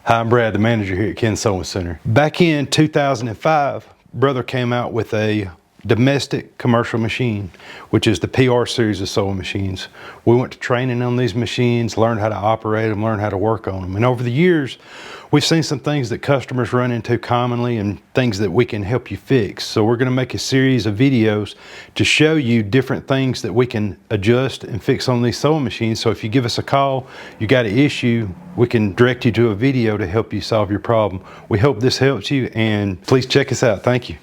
Hi, I'm Brad, the manager here at Ken's Sewing Center. Back in 2005, Brother came out with a domestic commercial machine, which is the PR series of sewing machines. We went to training on these machines, learned how to operate them, learned how to work on them. And over the years, we've seen some things that customers run into commonly and things that we can help you fix. So we're gonna make a series of videos to show you different things that we can adjust and fix on these sewing machines. So if you give us a call, you got an issue, we can direct you to a video to help you solve your problem. We hope this helps you, and please check us out. Thank you.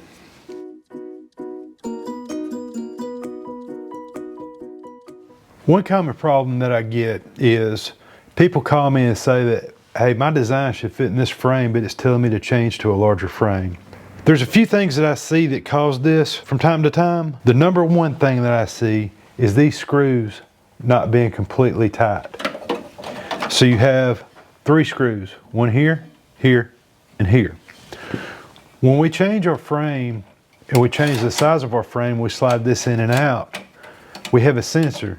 One common problem that I get is people call me and say that, hey, my design should fit in this frame, but it's telling me to change to a larger frame. There's a few things that I see that cause this from time to time. The number one thing that I see is these screws not being completely tight. So you have 3 screws, one here, here, and here. When we change our frame and we change the size of our frame, we slide this in and out, we have a sensor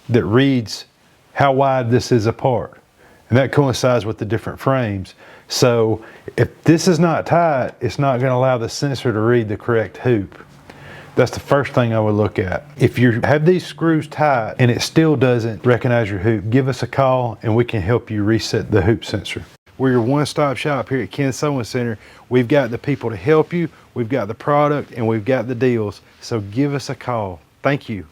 that reads how wide this is apart. And that coincides with the different frames. So if this is not tight, it's not going to allow the sensor to read the correct hoop. That's the first thing I would look at. If you have these screws tight and it still doesn't recognize your hoop, give us a call and we can help you reset the hoop sensor. We're your one-stop shop here at Ken's Sewing Center. We've got the people to help you, we've got the product, and we've got the deals. So give us a call. Thank you.